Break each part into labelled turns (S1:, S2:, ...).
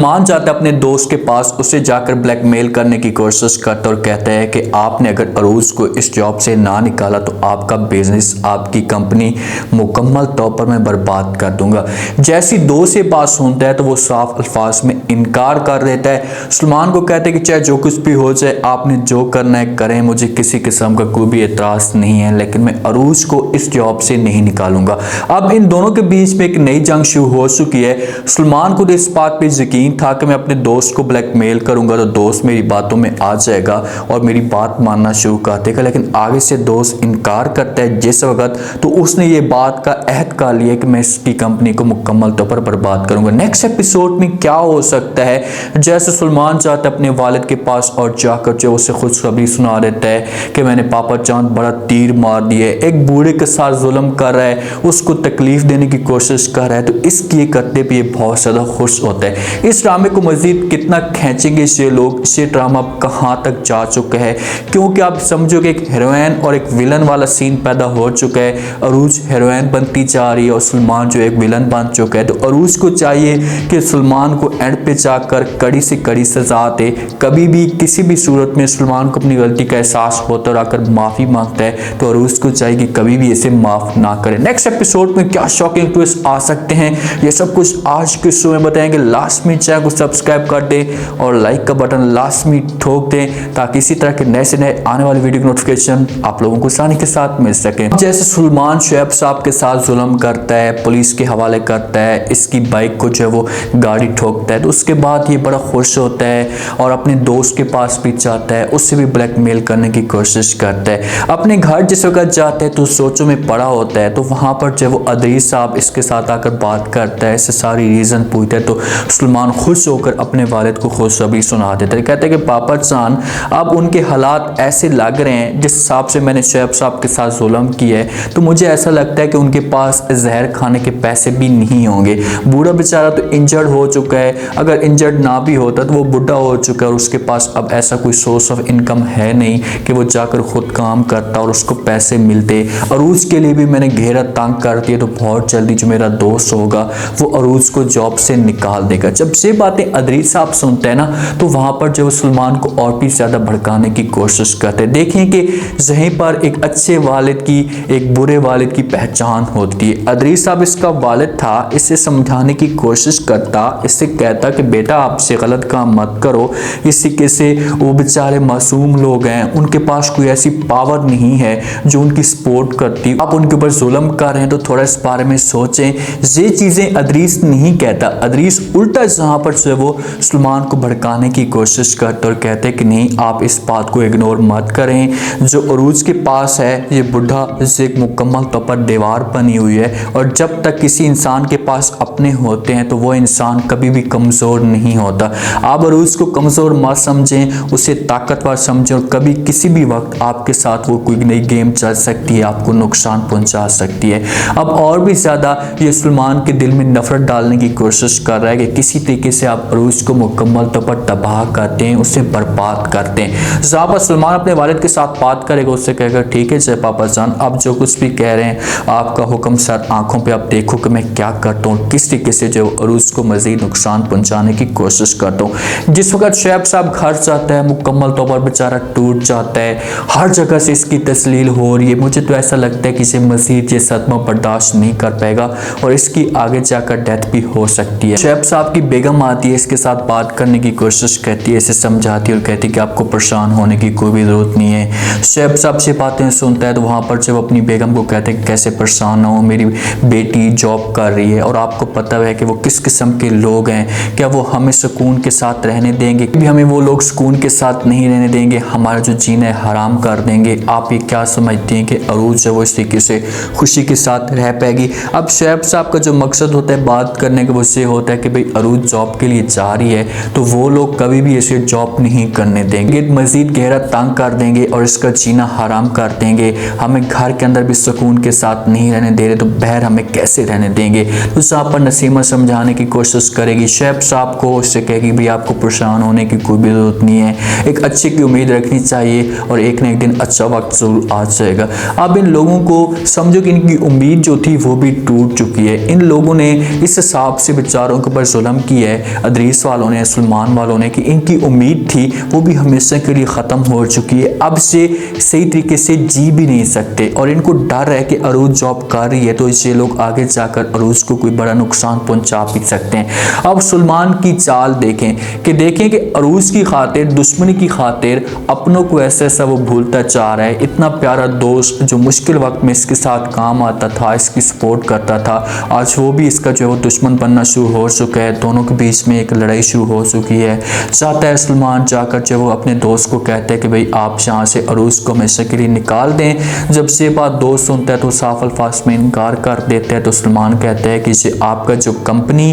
S1: मान जाता है अपने दोस्त के पास, उसे जाकर ब्लैकमेल करने की कोशिश करता और कहता है कि आपने अगर अरूज को इस जॉब से ना निकाला तो आपका बिजनेस, आपकी कंपनी मुकम्मल तौर पर मैं बर्बाद कर दूंगा। जैसी दोस्त ये बात सुनता है तो वो साफ अल्फाज में इनकार कर देता है। सलमान को कहता है कि चाहे जो कुछ भी हो जाए, आपने जो करना है करें, मुझे किसी किस्म का कोई भी एतराज़ नहीं है, लेकिन मैं अरूज को इस जॉब से नहीं निकालूंगा। अब इन दोनों के बीच में एक नई जंग शुरू हो चुकी है। सलमान को इस बात पर यकीन था कि मैं अपने दोस्त को ब्लैकमेल करूंगा तो दोस्त मेरी बातों में आ जाएगा और मेरी बात मानना शुरू कर देगा, लेकिन आगे से दोस्त इनकार करता है जिस वक्त, तो उसने ये बात का अहद कर लिया कि मैं इसकी कंपनी को मुकम्मल तौर पर बर्बाद करूंगा। नेक्स्ट एपिसोड में क्या हो सकता है, जैसे सलमान चाहता है अपने वालिद के पास और जाकर जो उसे खुशखबरी सुना देता है कि मैंने पापा चांद बड़ा तीर मार दिया है, एक बूढ़े के साथ जुल्म कर रहा है, उसको तकलीफ देने की कोशिश कर रहा है, तो इसकी करते भी ये बहुत ज़्यादा खुश होता है। इस ड्रामे को मजीद कितना खींचेंगे ये लोग, ये ड्रामा कहाँ तक जा चुका है, क्योंकि आप समझो कि एक हीरोइन और एक विलन वाला सीन पैदा हो चुका है। अरूज हीरोइन बनती जा रही है और सलमान जो एक विलन बन चुका है, तो अरूज को चाहिए कि सलमान को एंड पे जाकर कड़ी से कड़ी सजा दे। कभी भी किसी भी सूरत में सलमान को अपनी गलती का एहसास होता और आकर माफ़ी मांगता है तो अरूज को चाहिए कि कभी भी इसे माफ़ ना करे। नेक्स्ट एपिसोड में क्या शॉकिंग ट्विस्ट आ सकते हैं, ये सब कुछ आज के शो में बताएंगे। लास्ट में चैनल को सब्सक्राइब कर दें और लाइक का बटन लास्ट में ठोक दें ताकि इसी तरह के नए से नए आने वाले वीडियो की नोटिफिकेशन आप लोगों को आसानी के साथ मिल सके। जैसे सलमान शुएब साहब के साथ जुल्म करता है, पुलिस के हवाले करता है, इसकी बाइक को जो है वो गाड़ी ठोकता है, तो उसके बाद ये बड़ा खुश होता है और अपने दोस्त के पास भी जाता है, उससे भी ब्लैकमेल करने की कोशिश करता है। अपने घर जिस वक्त जाता है तो सोचों में पड़ा होता है, तो वहाँ पर जो वो अदरीस साहब इसके साथ आकर बात करता है, इससे सारी रीज़न पूछता है, तो सलमान खुश होकर अपने वालिद को खुशखबरी सुना देता है। कहते हैं कि पापा जान अब उनके हालात ऐसे लग रहे हैं जिस हिसाब से मैंने शुएब साहब के साथ जुल्म किया है, तो मुझे ऐसा लगता है कि उनके पास जहर खाने के पैसे भी नहीं होंगे। बूढ़ा बेचारा तो इंजर्ड हो चुका है, अगर इंजर्ड ना भी होता तो वो बुढ़ा हो चुका है और उसके पास अब ऐसा कोई सोर्स ऑफ इनकम है नहीं कि वो जाकर खुद काम करता और उसको पैसे मिलते। अरूज के लिए भी मैंने घेरा तंग कर दिया, तो बहुत जल्दी जो मेरा दोस्त होगा वो अरूज को जॉब से निकाल देगा। जब ये बातें अदरीस साहब सुनते हैं ना, तो वहाँ पर जो सलमान को और भी ज़्यादा भड़काने की कोशिश करते हैं। देखें कि यहीं पर एक अच्छे वालिद की एक बुरे वालिद की पहचान होती है। अदरीस साहब इसका वालिद था, इसे समझाने की कोशिश करता, इससे कहता कि बेटा आपसे गलत काम मत करो, इस तरीके से वो बेचारे मासूम लोग हैं, उनके पास कोई ऐसी पावर नहीं है जो उनकी सपोर्ट करती, आप उनके ऊपर जुल्म कर रहे हैं तो थोड़ा इस बारे में सोचें। ये चीज़ें अदरीस नहीं कहता, अदरीस उल्टा जहाँ पर जो है वो सलमान को भड़काने की कोशिश करते और कहते हैं कि नहीं आप इस बात को इग्नोर मत करें, जो अरूज के पास है ये बुढ़ा, इससे एक मुकम्मल तौर पर दीवार बनी हुई है और जब तक किसी इंसान के पास अपने होते हैं तो वो इंसान कभी भी कमज़ोर नहीं होता। आप अरूज को कमज़ोर मत समझें, उसे ताकतवर समझें और कभी किसी भी वक्त आपके साथ वो कोई नई गेम चल सकती है, आपको नुकसान पहुंचा सकती है। अब और भी ज़्यादा ये सलमान के दिल में नफरत डालने की कोशिश कर रहा है कि किसी तरीके से आप अरूज को मुकम्मल तौर पर तबाह करते हैं, उसे बर्बाद करते हैं। जहाँ पर सलमान अपने वालिद के साथ बात करेगा, उससे कहेगा ठीक है जय पापा जान, आप जो कुछ भी कह रहे हैं आपका हुक्म सर, आंखों पे आप देखो कि मैं क्या करता हूँ, किस तरीके से जो अरूज को मजीद नुकसान पहुँचाने की कोशिश करता हूँ। जिस वक्त शुएब साहब घर जाता है मुकम्मल तौर पर बेचारा टूट जाता है, हर जगह से इसकी तस्लील हो रही है। मुझे तो ऐसा लगता है कि इसे मजीद ये सदमा बर्दाश्त नहीं कर पाएगा और इसकी आगे जाकर डेथ भी हो सकती है। शुएब साहब की बेगम आती है, इसके साथ बात करने की कोशिश करती है, इसे समझाती है और कहती है कि आपको परेशान होने की कोई भी ज़रूरत नहीं है। शुएब साहब से बातें सुनता है तो वहाँ पर जब अपनी बेगम को कहते हैं कैसे परेशान ना हो, मेरी बेटी जॉब कर रही है और आपको पता है कि वो किस किस्म के लोग हैं, क्या वो हमें सुकून के साथ रहने देंगे? भी हमें वो लोग सुकून के साथ नहीं रहने देंगे, हमारा जो जीना है हराम कर देंगे। आप ये क्या समझते हैं कि अरूज है वो इस तरीके से खुशी के साथ रह पाएगी? अब शुएब साहब का जो मकसद होता है बात करने का वो ये होता है कि भाई अरूज जॉब के लिए जा रही है तो वो लोग कभी भी इसे जॉब नहीं करने देंगे, मजीद गहरा तंग कर देंगे और इसका जीना हराम कर देंगे, हमें घर के अंदर भी सुकून के साथ नहीं रहने दे रहे तो बहर हमें कैसे रहने देंगे। तो जहाँ पर नसीमा समझाने की कोशिश करेगी, शैफ साहब को उससे कहेगी भाई आपको परेशान होने की कोई भी जरूरत नहीं है, एक अच्छे की उम्मीद रखनी चाहिए और एक न एक दिन अच्छा वक्त जरूर आ जाएगा। अब इन लोगों को समझो कि इनकी उम्मीद जो थी वो भी टूट चुकी है। इन लोगों ने इस हिसाब से बेचारों के ऊपर जुल्म किया है, अदरीस वालों ने, सलमान वालों ने, कि इनकी उम्मीद थी वो भी हमेशा के लिए ख़त्म हो चुकी है। अब से सही तरीके से जी भी नहीं सकते और इनको डर है कि अरूज जॉब कर रही है तो इससे लोग आगे जाकर अरूज को कोई बड़ा नुकसान पहुंचा भी सकते हैं। अब सलमान की चाल देखें कि अरूज की खातिर, दुश्मनी की खातिर अपनों को ऐसा ऐसा वो भूलता चाह रहा है। इतना प्यारा दोस्त जो मुश्किल वक्त में इसके साथ काम आता था, इसकी सपोर्ट करता था, आज वो भी इसका जो है वो दुश्मन बनना शुरू हो चुका है। दोनों के बीच में एक लड़ाई शुरू हो चुकी है। चाहता है सलमान जाकर जो वो अपने दोस्त को कहता है कि भाई आप यहाँ से अरूज को हमेशा के लिए निकाल दें। जब से बात दोस्त सुनता है तो साफ अल्फाज में इनकार कर देता है। तो सलमान कहता है कि ये आपका जो कंपनी,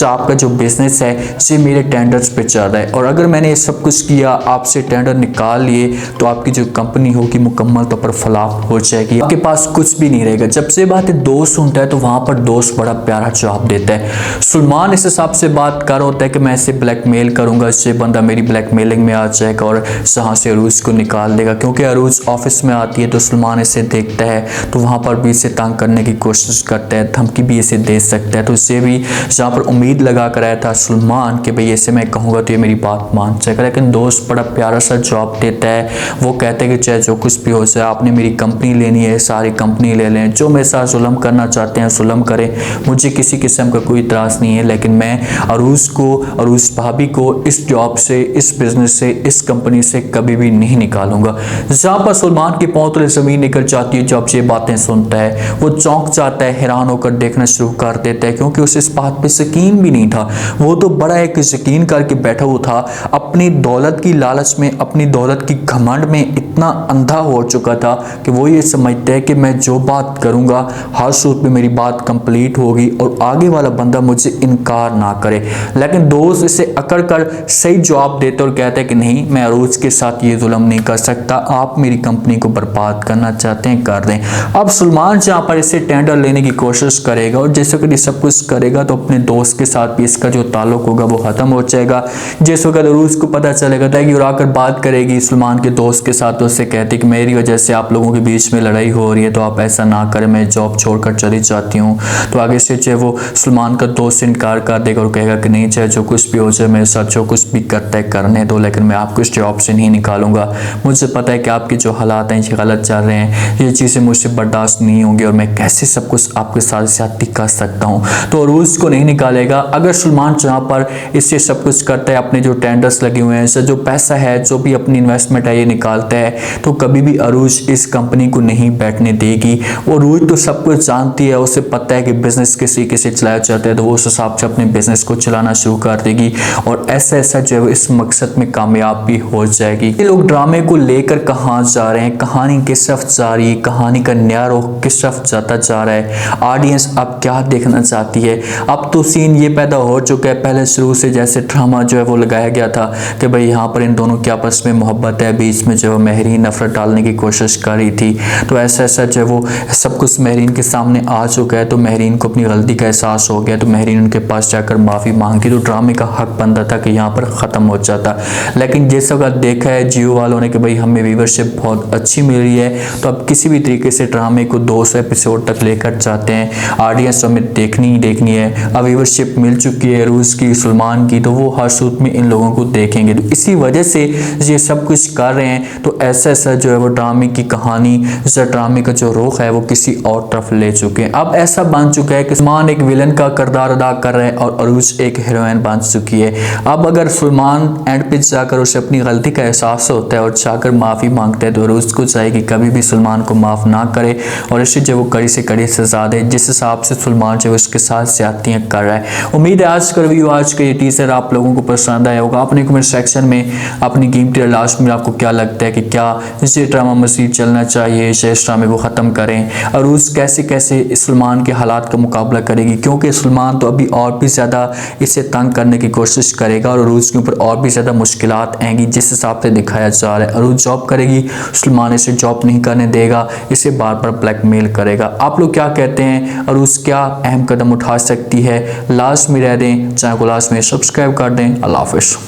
S1: आपका जो बिजनेस है, ये मेरे टेंडर्स पे चल रहा है और अगर मैंने सब कुछ किया, आपसे टेंडर निकाल लिए तो आपकी जो कंपनी होगी मुकम्मल तौर पर फलाह हो जाएगी, आपके पास कुछ भी नहीं रहेगा। जब से बात दोस्त सुनता है तो वहां पर दोस्त बड़ा प्यारा जवाब देता है। सलमान इस हिसाब से बात कर होता है कि मैं इसे ब्लैकमेल करूंगा, इससे बंदा मेरी ब्लैकमेलिंग में आ जाएगा और जहां से अरूज को निकाल देगा। क्योंकि अरूज ऑफिस में आती है तो सलमान इसे देखता है तो वहां पर भी इसे तंग करने की कोशिश करता है, धमकी भी इसे दे सकता है। तो इससे भी जहाँ पर उम्मीद लगा कर आया था सलमान कि भाई ऐसे मैं कहूँगा तो ये मेरी बात मान जाएगा, लेकिन दोस्त बड़ा प्यारा सा जवाब देता है। वो कहते हैं कि चाहे जो कुछ भी हो जाए, आपने मेरी कंपनी लेनी है, सारी कंपनी ले लें, जो मेरे साथ जुल्म करना चाहते हैं जुल्म करें, मुझे किसी किस्म का कोई इतराज़ नहीं है, लेकिन मैं अरूज को, अरूज भाभी को इस जॉब से, इस बिजनेस से, इस कंपनी से कभी भी नहीं निकालूंगा। जहाँ पर सलमान की पौंतले ज़मीन निकल जाती है जब ये बातें सुनता है। वो चौंक जाता है, हैरान होकर देखना शुरू कर देता है क्योंकि उसे इस बात पे यकीन भी नहीं था। वो तो बड़ा एक यकीन करके बैठा हुआ था, अपनी दौलत की लालच में, अपनी दौलत की घमंड में इतना अंधा हो चुका था कि वो ये समझता है कि मैं जो बात करूंगा हर सूरत में मेरी बात कंप्लीट होगी और आगे वाला बंदा मुझे इनकार ना करे। लेकिन दोस्त इसे अकड़ कर सही जवाब देते और कहते हैं कि नहीं, मैं अरूज के साथ ये जुल्म नहीं कर सकता, आप मेरी कंपनी को बर्बाद करना चाहते हैं कर दें। अब सलमान जहाँ पर इसे टेंडर लेने की कोशिश करेगा और जैसे कि सब कुछ करेगा तो अपने दोस्त के साथ भी इसका जो ताल्लुक होगा वो ख़त्म हो जाएगा। जिस वक्त अरूज को पता चलेगा तो वो आकर बात करेगी सलमान के दोस्त के साथ, तो उससे कहती कि मेरी वजह से आप लोगों के बीच में लड़ाई हो रही है तो आप ऐसा ना करें, मैं जॉब छोड़कर चली जाती हूँ। तो आगे से चाहे वो सलमान का दोस्त इनकार कर देगा और कहेगा कि नहीं, चाहे जो कुछ भी हो जाए, मेरे साथ जो कुछ भी करता है करने दो, लेकिन मैं आपको इस जॉब से नहीं निकालूंगा। मुझे पता है कि आपके जो हालात हैं ये गलत चल रहे हैं, ये चीज़ें मुझसे बर्दाश्त नहीं होंगी और मैं कैसे सब कुछ आपके साथ ज्यादती कर सकता हूँ। तो अरूज को नहीं निकालेगा। अगर सलमान जहाँ पर इससे सब कुछ करता है, अपने जो टेंडर्स लगे हुए हैं, इससे जो पैसा है, जो भी अपनी इन्वेस्टमेंट है ये निकालता है, तो कभी भी अरूज इस कंपनी को नहीं बैठने देगी। और अरूज तो सब कुछ जानती है, उसे पता है कि बिजनेस किस तरीके से चलाया जाता है, तो वो उस हिसाब से अपने बिजनेस को चलाना शुरू कर देगी और ऐसा ऐसा जो है इस मकसद में कामयाब भी हो जाएगी। ये लोग ड्रामे को लेकर कहाँ जा रहे हैं, कहानी किस तरफ जा रही है, कहानी का नया रुख किस तरफ जाता जा रहा है, ऑडियंस अब क्या देखना चाहती है। अब तो सीन ये पैदा हो चुका है, पहले शुरू से जैसे ड्रामा जो है वो लगाया गया था कि भाई यहाँ पर इन दोनों के आपस में मोहब्बत है, बीच में जो महरीन नफरत डालने की कोशिश कर रही थी, तो ऐसा ऐसा जो है वो सब कुछ महरीन के सामने आ चुका है। तो महरीन को अपनी गलती का एहसास हो गया, तो महरीन उनके पास जाकर माफ़ी मांगी, तो ड्रामे का हक बनता था कि यहाँ पर ख़त्म हो जाता। लेकिन जैसा वक्त देखा है जियो वालों ने कि भाई हमें व्यूवरशिप बहुत अच्छी मिल रही है, तो अब किसी भी तरीके से ड्रामे को 200 एपिसोड तक लेकर जाते हैं। ऑडियंस हमें देखनी ही देखनी है। अब व्यूवरशिप मिल चुकी है अरूज की, सलमान की, तो वो हर सूरत में इन लोगों को देखेंगे। तो इसी वजह से ये सब कुछ कर रहे हैं। तो ऐसा ऐसा जो है वो ड्रामे की कहानी, जैसा ड्रामे का जो रुख है वो किसी और तरफ ले चुके हैं। अब ऐसा बन चुका है कि सलमान एक विलन का किरदार अदा कर रहे हैं और अरूज एक हीरोइन बन चुकी है। अब अगर सलमान एंड पे जाकर उसे अपनी गलती का एहसास होता है और जाकर माफ़ी मांगता है, तो अरूज को चाहिए कि कभी भी सलमान को माफ़ ना करे और इसे जो वो कड़ी से कड़ी सजा दे, जिस हिसाब से सलमान जो उसके साथ ज्यादतियाँ कर रहा है। उम्मीद है आज का रिव्यू, आज का ये टीजर आप लोगों को पसंद आया होगा। अपने कमेंट सेक्शन में अपनी कीमती लास्ट में आपको क्या लगता है कि क्या ये ड्रामा मज़ीद चलना चाहिए, इस ड्रामे को ख़त्म करें। अरूज कैसे कैसे सलमान के हालात का मुकाबला करेगी, क्योंकि सलमान तो अभी और भी ज़्यादा इसे तंग करने की कोशिश करेगा और अरूज के ऊपर और भी ज़्यादा मुश्किलात आएंगी जिस हिसाब से दिखाया जा रहा है। अरूज जॉब करेगी, सलमान इसे जॉब नहीं करने देगा, इसे बार बार ब्लैकमेल करेगा। आप लोग क्या कहते हैं, अरूज क्या अहम कदम उठा सकती है? लास्ट में रह दें, चैनल को लास्ट में सब्सक्राइब कर दें। अल्लाह हाफिज़।